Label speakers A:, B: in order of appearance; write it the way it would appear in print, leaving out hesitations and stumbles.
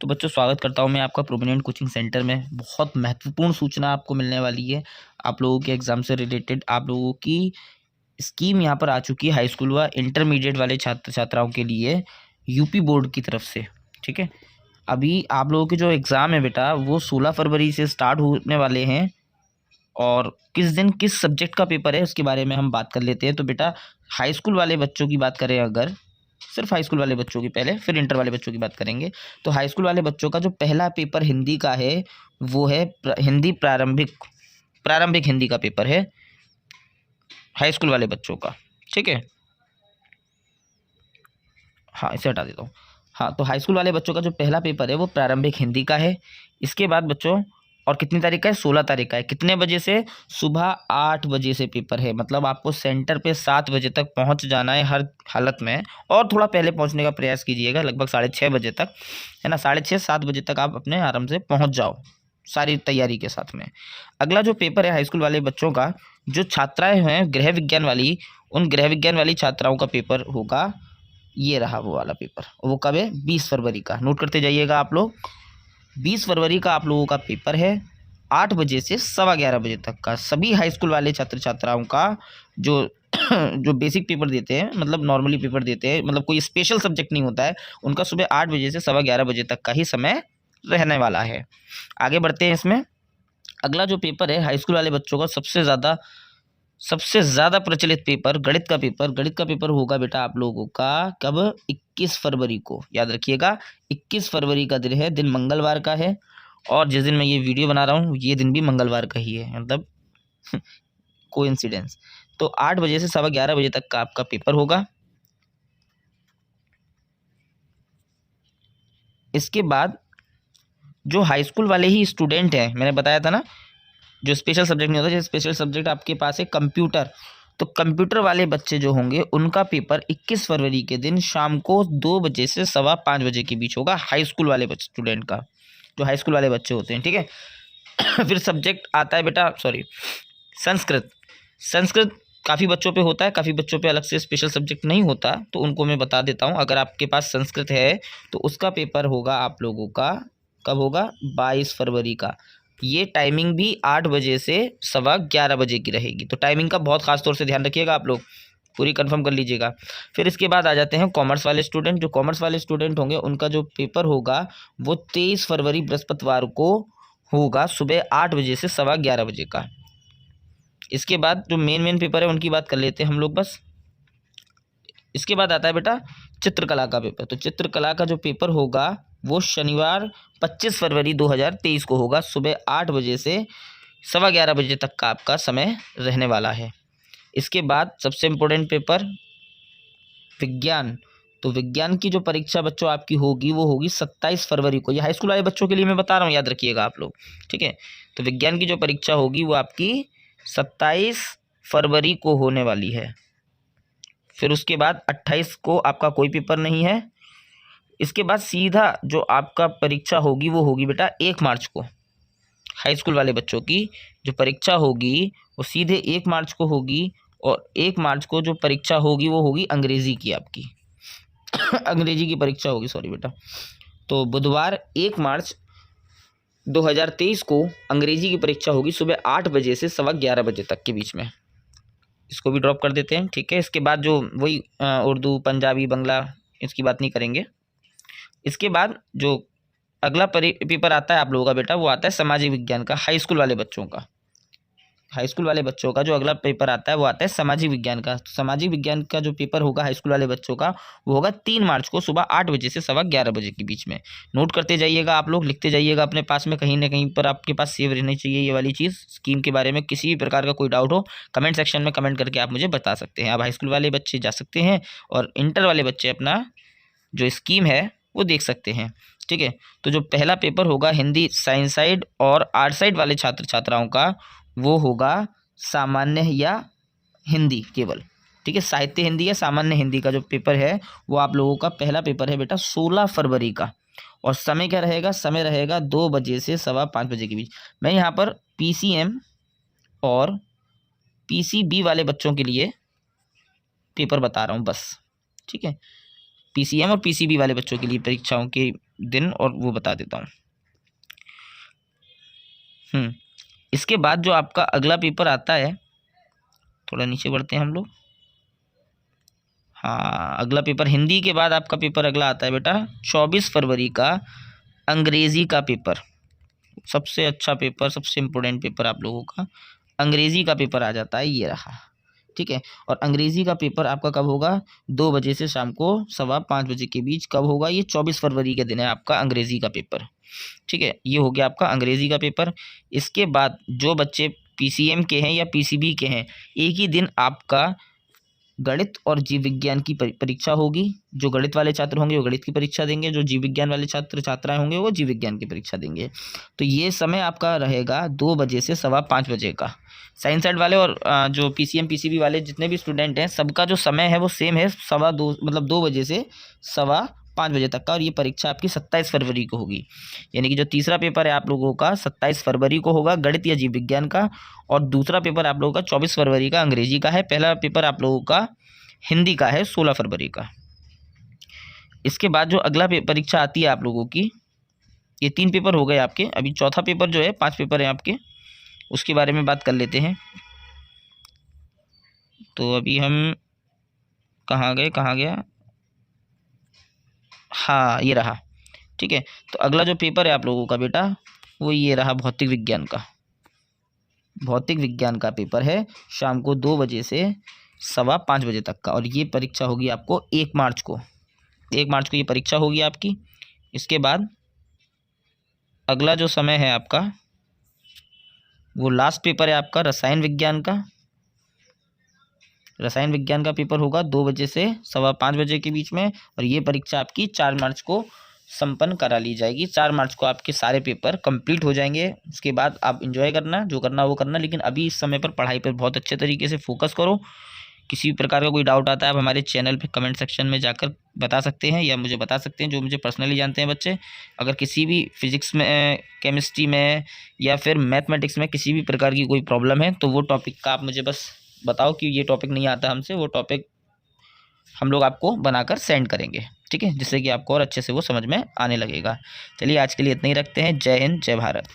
A: तो बच्चों स्वागत करता हूं मैं आपका प्रोमिनेंट कोचिंग सेंटर में। बहुत महत्वपूर्ण सूचना आपको मिलने वाली है आप लोगों के एग्ज़ाम से रिलेटेड। आप लोगों की स्कीम यहां पर आ चुकी है हाई स्कूल व इंटरमीडिएट वाले छात्र छात्राओं के लिए यूपी बोर्ड की तरफ से। ठीक है, अभी आप लोगों के जो एग्ज़ाम है बेटा वो 16 फरवरी से स्टार्ट होने वाले हैं और किस दिन किस सब्जेक्ट का पेपर है उसके बारे में हम बात कर लेते हैं। तो बेटा हाई स्कूल वाले बच्चों की बात करें, अगर सिर्फ हाई स्कूल वाले बच्चों की पहले, फिर इंटर वाले बच्चों की बात करेंगे। तो हाई स्कूल वाले बच्चों का जो पहला पेपर हिंदी का है वो है हिंदी प्रारंभिक प्रारंभिक हिंदी का पेपर है हाई स्कूल वाले बच्चों का। ठीक है, हाँ इसे हटा देता हूँ। हाँ, तो हाई स्कूल वाले बच्चों का जो पहला पेपर है वो प्रारंभिक हिंदी का है। इसके बाद बच्चों, और कितनी तारीख का है? 16 तारीख का है। कितने बजे से? सुबह 8 बजे से पेपर है। मतलब आपको सेंटर पे 7 बजे तक पहुंच जाना है हर हालत में, और थोड़ा पहले पहुंचने का प्रयास कीजिएगा, लगभग 6:30 बजे तक, है ना। 6:30-7 बजे तक आप अपने आराम से पहुंच जाओ सारी तैयारी के साथ में। अगला जो पेपर है हाई स्कूल वाले बच्चों का, जो छात्राएँ हैं गृह विज्ञान वाली, उन गृह विज्ञान वाली छात्राओं का पेपर होगा, ये रहा वो वाला पेपर। वो कब है? 20 फरवरी का। नोट करते जाइएगा आप लोग। 20 फरवरी का आप लोगों का पेपर है 8 बजे से 11:15 बजे तक का। सभी हाई स्कूल वाले छात्र छात्राओं का जो जो बेसिक पेपर देते हैं, मतलब नॉर्मली पेपर देते हैं, मतलब कोई स्पेशल सब्जेक्ट नहीं होता है, उनका सुबह 8 बजे से 11:15 बजे तक का ही समय रहने वाला है। आगे बढ़ते हैं इसमें। अगला जो पेपर है हाई स्कूल वाले बच्चों का सबसे ज़्यादा प्रचलित पेपर, गणित का पेपर। गणित का पेपर होगा बेटा आप लोगों का कब? 21 फरवरी को। याद रखिएगा, 21 फरवरी का दिन है, दिन मंगलवार का है, और जिस दिन मैं ये वीडियो बना रहा हूँ ये दिन भी मंगलवार का ही है, मतलब कोइंसिडेंस। तो 8 बजे से 11:15 बजे तक का आपका पेपर होगा। इसके बाद जो हाई स्कूल वाले ही स्टूडेंट हैं, मैंने बताया था ना, जो स्पेशल सब्जेक्ट नहीं होता, जैसे स्पेशल सब्जेक्ट आपके पास है कंप्यूटर, तो कंप्यूटर वाले बच्चे जो होंगे उनका पेपर 21 फरवरी के दिन शाम को 2 बजे से 5:15 बजे के बीच होगा, हाई स्कूल वाले स्टूडेंट का, जो हाई स्कूल वाले बच्चे होते हैं। ठीक है। फिर सब्जेक्ट आता है बेटा, संस्कृत। संस्कृत काफ़ी बच्चों पे होता है, काफ़ी बच्चों पे अलग से स्पेशल सब्जेक्ट नहीं होता, तो उनको मैं बता देता हूँ। अगर आपके पास संस्कृत है तो उसका पेपर होगा आप लोगों का कब होगा? 22 फरवरी का। ये टाइमिंग भी 8 बजे से 11:15 बजे की रहेगी। तो टाइमिंग का बहुत खास तौर से ध्यान रखिएगा, आप लोग पूरी कंफर्म कर लीजिएगा। फिर इसके बाद आ जाते हैं कॉमर्स वाले स्टूडेंट। जो कॉमर्स वाले स्टूडेंट होंगे उनका जो पेपर होगा वो 23 फरवरी बृहस्पतिवार को होगा, सुबह 8 बजे से 11:15 बजे का। इसके बाद जो मेन पेपर है उनकी बात कर लेते हैं हम लोग बस। इसके बाद आता है बेटा चित्रकला का पेपर। तो चित्रकला का जो पेपर होगा वो शनिवार 25 फरवरी 2023 को होगा, सुबह 8 बजे से 11:15 बजे तक का आपका समय रहने वाला है। इसके बाद सबसे इम्पोर्टेंट पेपर विज्ञान। तो विज्ञान की जो परीक्षा बच्चों आपकी होगी वो होगी 27 फरवरी को। ये हाई स्कूल वाले बच्चों के लिए मैं बता रहा हूँ, याद रखिएगा आप लोग। ठीक है, तो विज्ञान की जो परीक्षा होगी वो आपकी 27 फरवरी को होने वाली है। फिर उसके बाद 28 को आपका कोई पेपर नहीं है। इसके बाद सीधा जो आपका परीक्षा होगी वो होगी बेटा 1 मार्च को। हाई स्कूल वाले बच्चों की जो परीक्षा होगी वो सीधे 1 मार्च को होगी, और 1 मार्च को जो परीक्षा होगी वो होगी अंग्रेज़ी की आपकी अंग्रेजी की परीक्षा होगी, सॉरी बेटा। तो बुधवार 1 मार्च 2023 को अंग्रेजी की परीक्षा होगी, सुबह 8 बजे से 11:15 बजे तक के बीच में। इसको भी ड्रॉप कर देते हैं। ठीक है, इसके बाद जो वही उर्दू, पंजाबी, बांग्ला, इसकी बात नहीं करेंगे। इसके बाद जो अगला पेपर आता है आप लोगों का बेटा वो आता है सामाजिक विज्ञान का, हाई स्कूल वाले बच्चों का। हाई स्कूल वाले बच्चों का जो अगला पेपर आता है वो आता है सामाजिक विज्ञान का। सामाजिक विज्ञान का जो पेपर होगा हाई स्कूल वाले बच्चों का वो होगा 3 मार्च को, सुबह 8 बजे से 11:15 बजे के बीच में। नोट करते जाइएगा आप लोग, लिखते जाइएगा अपने पास में, कहीं ना कहीं पर आपके पास सेव रहनी चाहिए ये वाली चीज़। स्कीम के बारे में किसी भी प्रकार का कोई डाउट हो कमेंट सेक्शन में कमेंट करके आप मुझे बता सकते हैं। अब हाई स्कूल वाले बच्चे जा सकते हैं और इंटर वाले बच्चे अपना जो स्कीम है वो देख सकते हैं। ठीक है, तो जो पहला पेपर होगा हिंदी साइंस साइड और आर्ट साइड वाले छात्र छात्राओं का वो होगा सामान्य या हिंदी केवल। ठीक है, साहित्य हिंदी या सामान्य हिंदी का जो पेपर है वो आप लोगों का पहला पेपर है बेटा 16 फरवरी का। और समय क्या रहेगा? समय रहेगा 2 बजे से 5:15 बजे के बीच। मैं यहाँ पर पीसीएम और पीसीबी वाले बच्चों के लिए पेपर बता रहा हूँ बस। ठीक है, PCM और PCB वाले बच्चों के लिए परीक्षाओं के दिन और वो बता देता हूँ। इसके बाद जो आपका अगला पेपर आता है, थोड़ा नीचे बढ़ते हैं हम लोग। हाँ, अगला पेपर हिंदी के बाद आपका पेपर अगला आता है बेटा 24 फरवरी का अंग्रेज़ी का पेपर। सबसे अच्छा पेपर, सबसे इम्पोर्टेंट पेपर आप लोगों का अंग्रेज़ी का पेपर आ जाता है, ये रहा। ठीक है, और अंग्रेज़ी का पेपर आपका कब होगा? 2 बजे से शाम को 5:15 बजे के बीच। कब होगा? ये 24 फरवरी के दिन है आपका अंग्रेज़ी का पेपर। ठीक है, ये हो गया आपका अंग्रेज़ी का पेपर। इसके बाद जो बच्चे PCM के हैं या PCB के हैं, एक ही दिन आपका गणित और जीव विज्ञान की परीक्षा होगी। जो गणित वाले छात्र होंगे वो गणित की परीक्षा देंगे, जो जीव विज्ञान वाले छात्र छात्राएं होंगे वो जीव विज्ञान की परीक्षा देंगे। तो ये समय आपका रहेगा 2 बजे से 5:15 बजे का। साइंस साइड वाले और जो PCM PCB वाले जितने भी स्टूडेंट हैं, सबका जो समय है वो सेम है, 2:15 मतलब 2 बजे से 5:15 बजे तक का। और ये परीक्षा आपकी 27 फरवरी को होगी। यानी कि जो तीसरा पेपर है आप लोगों का 27 फरवरी को होगा गणित या जीव विज्ञान का, और दूसरा पेपर आप लोगों का 24 फरवरी का अंग्रेजी का है। पहला पेपर आप लोगों का हिंदी का है 16 फरवरी का। इसके बाद जो अगला परीक्षा आती है आप लोगों की, ये 3 पेपर हो गए आपके। अभी चौथा पेपर जो है, 5 पेपर हैं आपके, उसके बारे में बात कर लेते हैं। तो अभी हम कहाँ गया? हाँ, ये रहा। ठीक है, तो अगला जो पेपर है आप लोगों का बेटा वो ये रहा भौतिक विज्ञान का। भौतिक विज्ञान का पेपर है शाम को 2 बजे से 5:15 बजे तक का, और ये परीक्षा होगी आपको 1 मार्च को। 1 मार्च को ये परीक्षा होगी आपकी। इसके बाद अगला जो समय है आपका वो लास्ट पेपर है आपका रसायन विज्ञान का। रसायन विज्ञान का पेपर होगा 2 बजे से 5:15 बजे के बीच में, और ये परीक्षा आपकी 4 मार्च को संपन्न करा ली जाएगी। 4 मार्च को आपके सारे पेपर कंप्लीट हो जाएंगे। उसके बाद आप एंजॉय करना, जो करना वो करना, लेकिन अभी इस समय पर पढ़ाई पर बहुत अच्छे तरीके से फोकस करो। किसी भी प्रकार का कोई डाउट आता है आप हमारे चैनल पे कमेंट सेक्शन में जाकर बता सकते हैं, या मुझे बता सकते हैं, जो मुझे पर्सनली जानते हैं बच्चे। अगर किसी भी फिजिक्स में, केमिस्ट्री में या फिर मैथमेटिक्स में किसी भी प्रकार की कोई प्रॉब्लम है तो वो टॉपिक का आप मुझे बस बताओ कि ये टॉपिक नहीं आता हमसे, वो टॉपिक हम लोग आपको बनाकर सेंड करेंगे। ठीक है, जिससे कि आपको और अच्छे से वो समझ में आने लगेगा। चलिए आज के लिए इतना ही रखते हैं। जय हिंद, जय भारत।